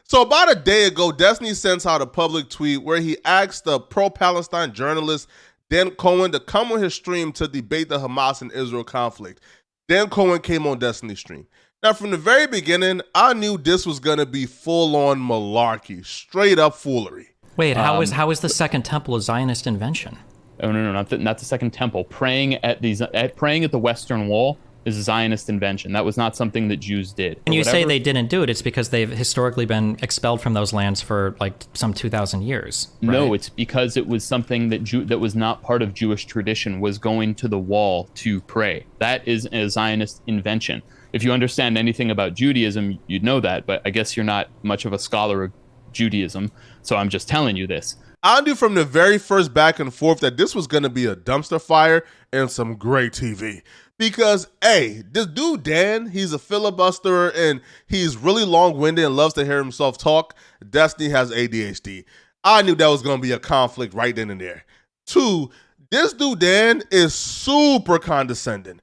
So about a day ago, Destiny sends out a public tweet where he asked the pro-Palestine journalist Dan Cohen to come on his stream to debate the Hamas and Israel conflict. Dan Cohen came on Destiny's stream. Now, from the very beginning, I knew this was going to be full-on malarkey, straight-up foolery. Wait, how is the Second Temple a Zionist invention? Oh no, not the Second Temple. Praying at the Western Wall is a Zionist invention. That was not something that Jews did. And you say they didn't do it, it's because they've historically been expelled from those lands for like some 2,000 years. Right? No, it's because it was something that was not part of Jewish tradition, was going to the wall to pray. That is a Zionist invention. If you understand anything about Judaism, you'd know that, but I guess you're not much of a scholar of Judaism, so I'm just telling you this. I knew from the very first back and forth that this was going to be a dumpster fire and some great TV. Because, hey, this dude, Dan, he's a filibuster and he's really long-winded and loves to hear himself talk. Destiny has ADHD. I knew that was going to be a conflict right then and there. 2, this dude, Dan, is super condescending.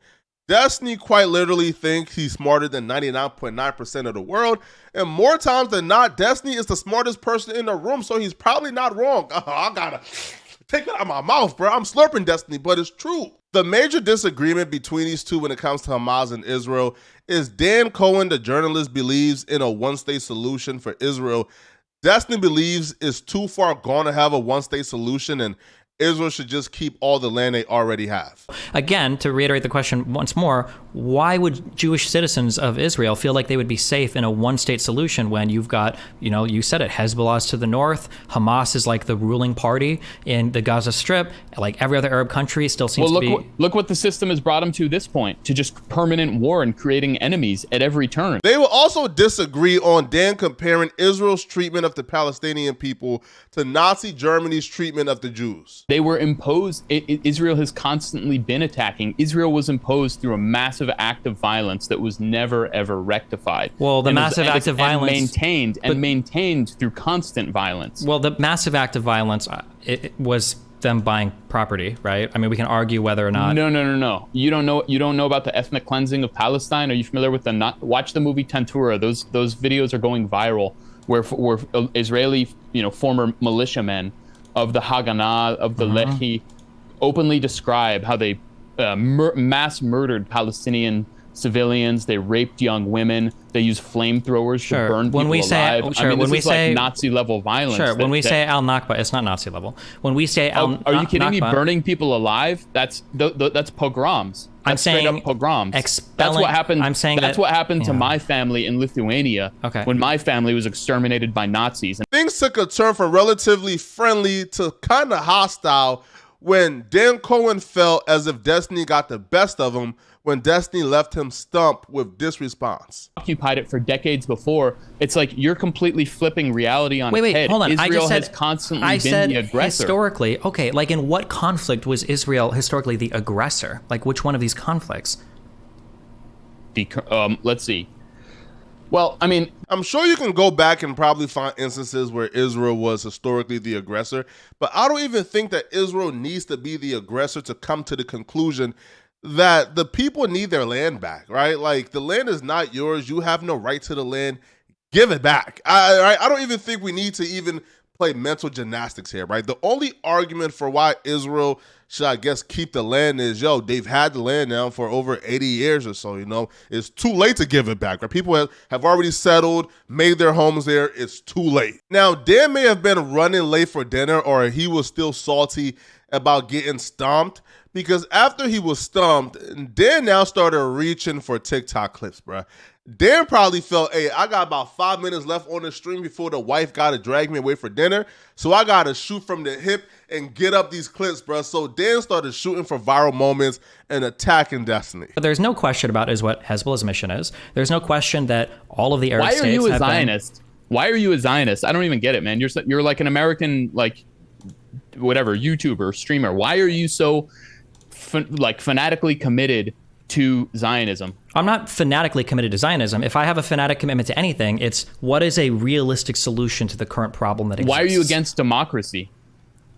Destiny quite literally thinks he's smarter than 99.9% of the world. And more times than not, Destiny is the smartest person in the room, so he's probably not wrong. I gotta take that out of my mouth, bro. I'm slurping Destiny, but it's true. The major disagreement between these two when it comes to Hamas and Israel is Dan Cohen, the journalist, believes in a one-state solution for Israel. Destiny believes it's too far gone to have a one-state solution, and Israel should just keep all the land they already have. Again, to reiterate the question once more, why would Jewish citizens of Israel feel like they would be safe in a one-state solution when you've got, you said it, Hezbollah's to the north, Hamas is like the ruling party in the Gaza Strip, like every other Arab country still seems to be... Look what the system has brought them to this point, to just permanent war and creating enemies at every turn. They will also disagree on Dan comparing Israel's treatment of the Palestinian people to Nazi Germany's treatment of the Jews. They were imposed. Israel has constantly been attacking. Israel was imposed through a massive act of violence that was never, ever rectified. Well, the massive act of violence... maintained through constant violence. Well, the massive act of violence, it was them buying property, right? I mean, we can argue whether or not... No. You don't know about the ethnic cleansing of Palestine? Are you familiar with watch the movie Tentura. Those videos are going viral where Israeli, former militiamen of the Haganah, of the Lehi, openly describe how they mass murdered Palestinian civilians. They raped young women. They used flamethrowers to burn people alive. This is like Nazi-level violence. Sure, when we say al-Nakba, it's not Nazi-level. When we say al-Nakba... Are you kidding me? Burning people alive? That's pogroms. That's straight up pogroms. That's what happened. That's what happened to my family in Lithuania when my family was exterminated by Nazis. Things took a turn from relatively friendly to kind of hostile when Dan Cohen felt as if Destiny got the best of him when Destiny left him stumped with this response. Occupied it for decades before. It's like you're completely flipping reality on its head. Hold on. Israel has constantly been the aggressor. Historically, okay, like in what conflict was Israel historically the aggressor? Like which one of these conflicts? Let's see. Well, I mean, I'm sure you can go back and probably find instances where Israel was historically the aggressor, but I don't even think that Israel needs to be the aggressor to come to the conclusion that the people need their land back, right? Like, the land is not yours. You have no right to the land. Give it back. I don't even think we need to even play mental gymnastics here, right? The only argument for why Israel should, I guess, keep the land is, they've had the land now for over 80 years or so, It's too late to give it back, right? People have already settled, made their homes there. It's too late. Now, Dan may have been running late for dinner or he was still salty about getting stomped, because after he was stumped, Dan now started reaching for TikTok clips, bro. Dan probably felt, hey, I got about 5 minutes left on the stream before the wife got to drag me away for dinner, so I got to shoot from the hip and get up these clips, bro. So Dan started shooting for viral moments and attacking Destiny. But there's no question about what Hezbollah's mission is. There's no question that all of the Arab states have been... Why are you a Zionist? Why are you a Zionist? I don't even get it, man. You're like an American, like, whatever, YouTuber, streamer. Why are you so... fanatically committed to Zionism? I'm not fanatically committed to Zionism. If I have a fanatic commitment to anything, it's what is a realistic solution to the current problem that exists. Why are you against democracy?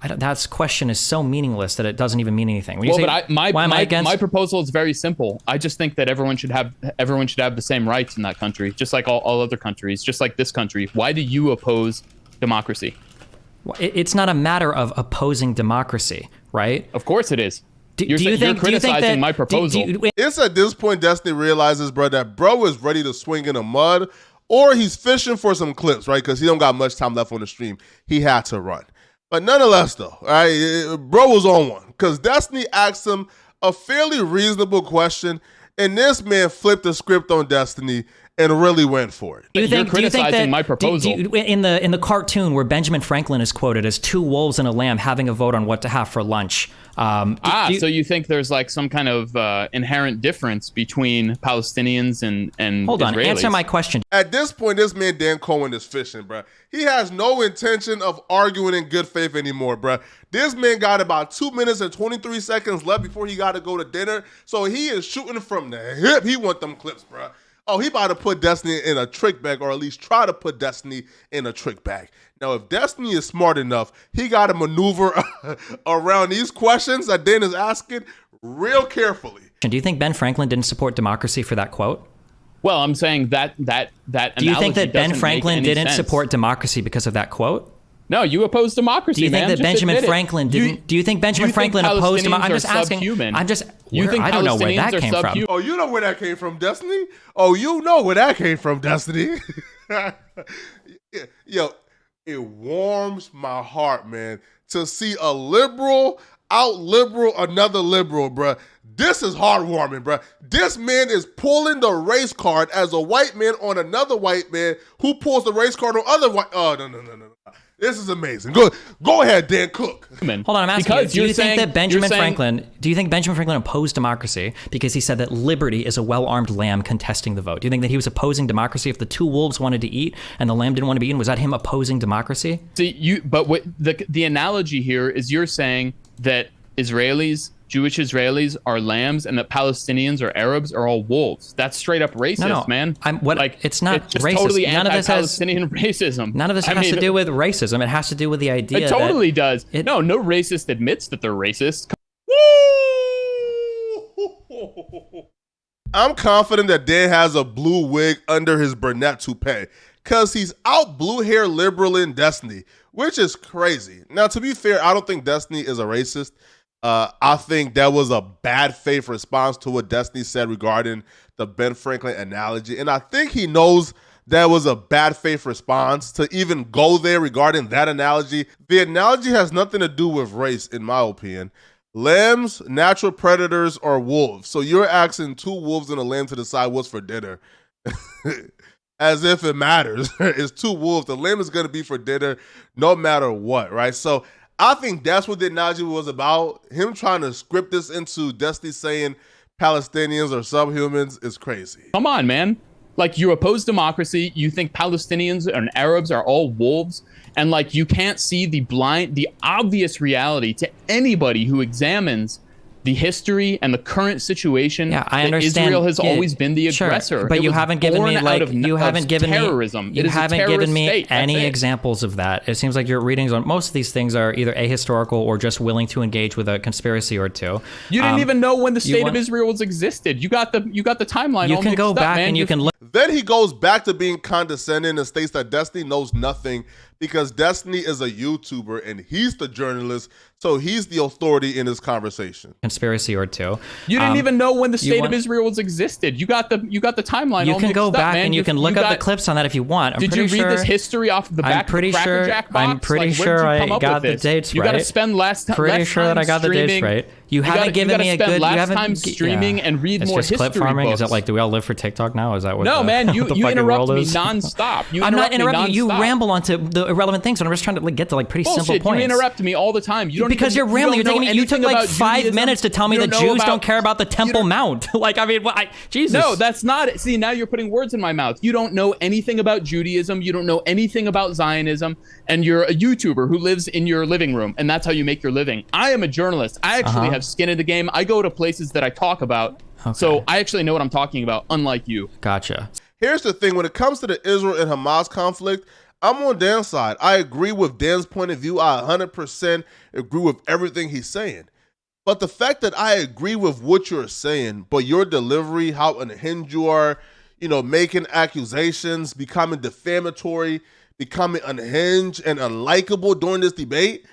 That question is so meaningless that it doesn't even mean anything. When you say, but why am I against? My proposal is very simple. I just think that everyone should have the same rights in that country, just like all other countries, just like this country. Why do you oppose democracy? It's not a matter of opposing democracy, right? Of course it is. You're criticizing my proposal. It's at this point Destiny realizes, bro, that bro is ready to swing in the mud, or he's fishing for some clips, right? Because he don't got much time left on the stream. He had to run. But nonetheless, though, right, bro was on one. Because Destiny asked him a fairly reasonable question, and this man flipped the script on Destiny and really went for it. You're criticizing my proposal. In the cartoon where Benjamin Franklin is quoted as 2 wolves and a lamb having a vote on what to have for lunch. So you think there's like some kind of inherent difference between Palestinians and Hold on, Israelis? answer my question. At this point, this man Dan Cohen is fishing, bro. He has no intention of arguing in good faith anymore, bro. This man got about 2 minutes and 23 seconds left before he got to go to dinner, so he is shooting from the hip. He want them clips, bro. Oh, he about to put Destiny in a trick bag, or at least try to put Destiny in a trick bag. Now, if Destiny is smart enough, he got to maneuver around these questions that Dan is asking real carefully. Do you think Ben Franklin didn't support democracy for that quote? Well, I'm saying that Do you think that Ben Franklin didn't sense. support democracy because of that quote? No, you oppose democracy. Do you think man. that Benjamin Franklin didn't? Do you think Benjamin Franklin opposed democracy? I'm just asking. I don't know where that came from. Oh, you know where that came from, Destiny? Oh, you know where that came from, Destiny? Yo, it warms my heart, man, to see a liberal out-liberal another liberal, bruh. This is heartwarming, bruh. This man is pulling the race card as a white man on another white man who pulls the race card on other white. Oh, no. This is amazing. Go ahead, Dan Cook. Hold on, I'm asking you, do you think that Benjamin Franklin opposed democracy because he said that liberty is a well-armed lamb contesting the vote? Do you think that he was opposing democracy if the 2 wolves wanted to eat and the lamb didn't want to be eaten? Was that him opposing democracy? But what the analogy here is you're saying that Jewish Israelis are lambs and that Palestinians or Arabs are all wolves. That's straight up racist, man. It's not it's just racist. Totally none of this has Palestinian racism. None of this has to do with racism. It has to do with the idea. It totally does. No racist admits that they're racist. I'm confident that Dan has a blue wig under his brunette toupee because he's out blue hair liberal in Destiny, which is crazy. Now, to be fair, I don't think Destiny is a racist. I think that was a bad faith response to what Destiny said regarding the Ben Franklin analogy. And I think he knows that was a bad faith response to even go there regarding that analogy. The analogy has nothing to do with race, in my opinion. Lambs, natural predators, or wolves. So you're asking 2 wolves and a lamb to decide what's for dinner. As if it matters. It's 2 wolves. The lamb is going to be for dinner no matter what, right? So I think that's what the analogy was about. Him trying to script this into Destiny saying Palestinians are subhumans is crazy. Come on, man. Like, you oppose democracy. You think Palestinians and Arabs are all wolves. And like, you can't see the obvious reality to anybody who examines the history and the current situation. Yeah, I understand. Israel has always been the aggressor. Sure, but you haven't given me terrorism. You haven't given me any examples of that. It seems like your readings on most of these things are either ahistorical or just willing to engage with a conspiracy or two. You didn't even know when the state of Israel existed. You got the timeline. You can go back and you can look. Then he goes back to being condescending and states that Destiny knows nothing because Destiny is a YouTuber and he's the journalist, so he's the authority in this conversation. Conspiracy or two. You didn't even know when the state of Israel existed. You got the timeline. You can go back and you can look up the clips on that if you want. Did you read this history off the back of the Cracker Jack box? I'm pretty sure I got the dates right. You got to spend less time. Pretty sure that I got the dates right. You haven't given me a good. You haven't time streaming and read more history clip farming. books. Is that like, do we all live for TikTok now? Is that what? No, man. You interrupt me nonstop. I'm not interrupting you. You ramble onto the irrelevant things, and I'm just trying to get to like pretty simple points. You interrupt me all the time. Because you're rambling. You took like 5 minutes to tell me that Jews don't care about the Temple Mount. Like, I mean, Jesus. No, that's not it. See, now you're putting words in my mouth. You don't know anything about Judaism. You don't know anything about Zionism, and you're a YouTuber who lives in your living room, and that's how you make your living. I am a journalist. I actually have skin in the game. I go to places that I talk about, so I actually know what I'm talking about, unlike you. Gotcha. Here's the thing. When it comes to the Israel and Hamas conflict, I'm on Dan's side. I agree with Dan's point of view. I 100% agree with everything he's saying. But the fact that I agree with what you're saying, but your delivery, how unhinged you are, making accusations, becoming defamatory, becoming unhinged and unlikable during this debate.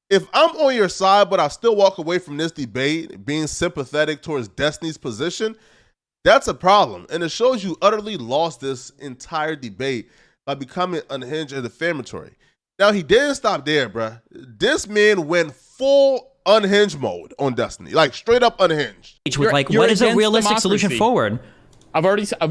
If I'm on your side, but I still walk away from this debate being sympathetic towards Destiny's position, that's a problem. And it shows you utterly lost this entire debate by becoming unhinged and defamatory. Now, he didn't stop there, bruh. This man went full unhinged mode on Destiny, like straight up unhinged. With what is a realistic solution forward?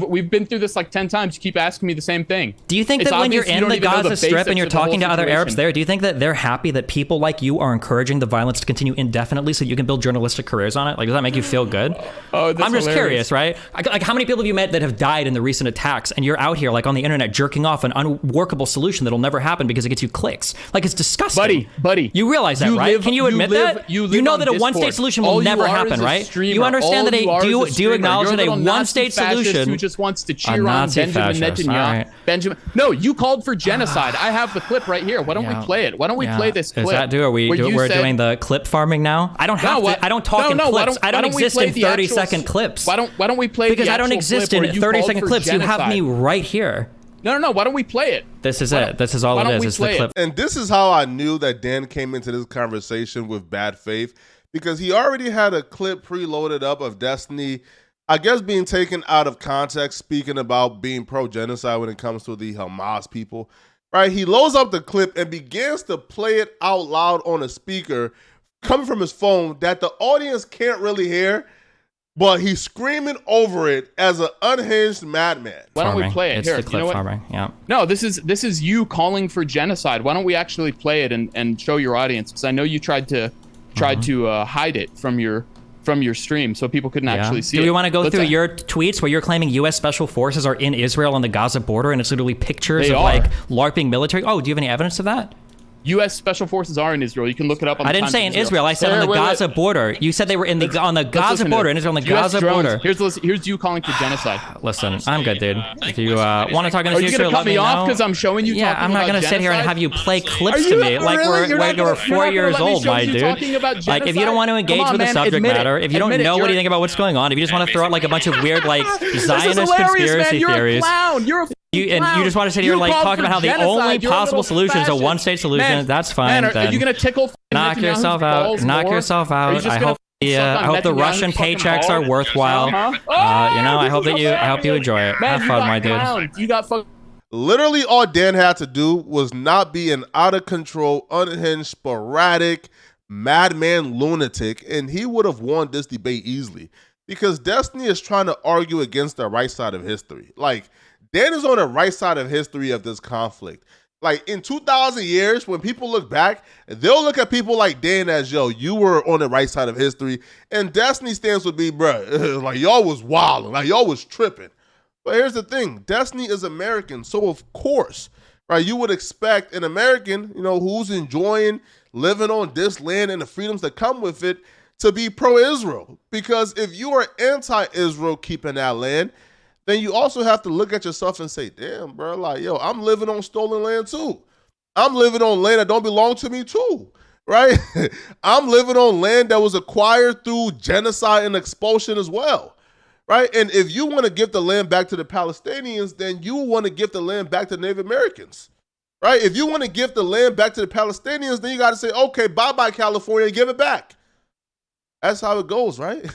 We've been through this like 10 times. You keep asking me the same thing. Do you think that when you're in the Gaza Strip and you're talking to other Arabs there, do you think that they're happy that people like you are encouraging the violence to continue indefinitely so you can build journalistic careers on it? Like, does that make you feel good? I'm just curious, right? Like, how many people have you met that have died in the recent attacks, and you're out here like on the internet jerking off an unworkable solution that'll never happen because it gets you clicks? Like, it's disgusting. Buddy. You realize that, right? Can you admit that? You know that a one-state solution will never happen, right? You understand that do you acknowledge that a one-state solution who just wants to cheer on Benjamin Netanyahu. Right. No, you called for genocide. I have the clip right here. Why don't we play it? Why don't we play this clip? Is that we're doing the clip farming now? I don't have to. I don't talk in clips. I don't exist in 30-second clips. Why don't we play? Because I don't exist in 30-second clips. You have me right here. No. Why don't we play it? This is it. This is all it is. It's the clip. And this is how I knew that Dan came into this conversation with bad faith, because he already had a clip preloaded up of Destiny, I guess, being taken out of context, speaking about being pro-genocide when it comes to the Hamas people, right? He loads up the clip and begins to play it out loud on a speaker coming from his phone that the audience can't really hear, but he's screaming over it as an unhinged madman. Why don't we play it? It's here, the clip farming, yeah. No, this is you calling for genocide. Why don't we actually play it and show your audience? Because I know you tried to hide it from your stream so people couldn't actually see it. Do we want to go through your tweets where you're claiming U.S. Special Forces are in Israel on the Gaza border, and it's literally pictures of like LARPing military? Oh, do you have any evidence of that? U.S. Special Forces are in Israel. You can look it up on the I didn't say in Israel. I said on the Gaza border. You said they were on the Gaza border, in Israel, on the Gaza border. Here's you calling for genocide. Listen, I'm good, dude. If you want to talk in the future, let me know. Are you going to cut me off because I'm showing you talking about I'm not going to sit here and have you play clips to me like we're 4 years old, my dude. Like, if you don't want to engage with the subject matter, if you don't know what you think about what's going on, if you just want to throw out like a bunch of weird like Zionist conspiracy theories. You just want to sit here like talk about how the only possible solution is a one-state solution. That's fine. Are you gonna tickle? Knock yourself out. Knock yourself out. I hope the Russian paychecks are worthwhile. I hope you enjoy it. Have fun, my dude. You got fucked. Literally, all Dan had to do was not be an out of control, unhinged, sporadic, madman lunatic, and he would have won this debate easily. Because Destiny is trying to argue against the right side of history. Like, Dan is on the right side of history of this conflict. Like, in 2,000 years, when people look back, they'll look at people like Dan as, yo, you were on the right side of history. And Destiny's stance would be, bruh, like, y'all was wilding, like, y'all was tripping. But here's the thing. Destiny is American, so of course, right, you would expect an American, who's enjoying living on this land and the freedoms that come with it to be pro-Israel. Because if you are anti-Israel keeping that land, then you also have to look at yourself and say, damn, bro, like, yo, I'm living on stolen land too. I'm living on land that don't belong to me too, right? I'm living on land that was acquired through genocide and expulsion as well, right? And if you want to give the land back to the Palestinians, then you want to give the land back to Native Americans, right? If you want to give the land back to the Palestinians, then you got to say, okay, bye-bye, California, give it back. That's how it goes, right?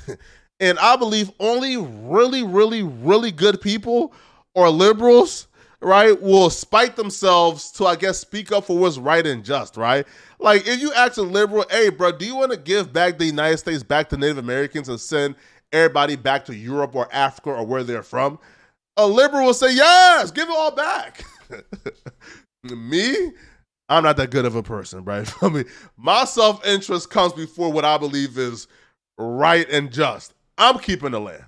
And I believe only really, really, really good people or liberals, right, will spite themselves to, I guess, speak up for what's right and just, right? Like, if you ask a liberal, hey, bro, do you want to give back the United States back to Native Americans and send everybody back to Europe or Africa or where they're from? A liberal will say, yes, give it all back. Me? I'm not that good of a person, right? I mean, my self-interest comes before what I believe is right and just. I'm keeping the land.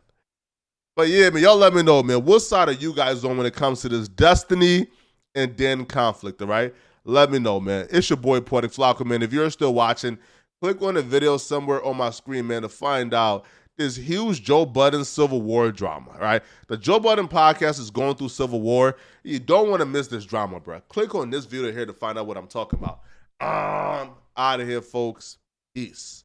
But yeah, man, y'all let me know, man. What side are you guys on when it comes to this Destiny and Dan conflict, all right? Let me know, man. It's your boy, Poetic Flacco, man. If you're still watching, click on the video somewhere on my screen, man, to find out is huge Joe Budden Civil War drama, right? The Joe Budden podcast is going through Civil War. You don't want to miss this drama, bro. Click on this video here to find out what I'm talking about. Out of here, folks. Peace.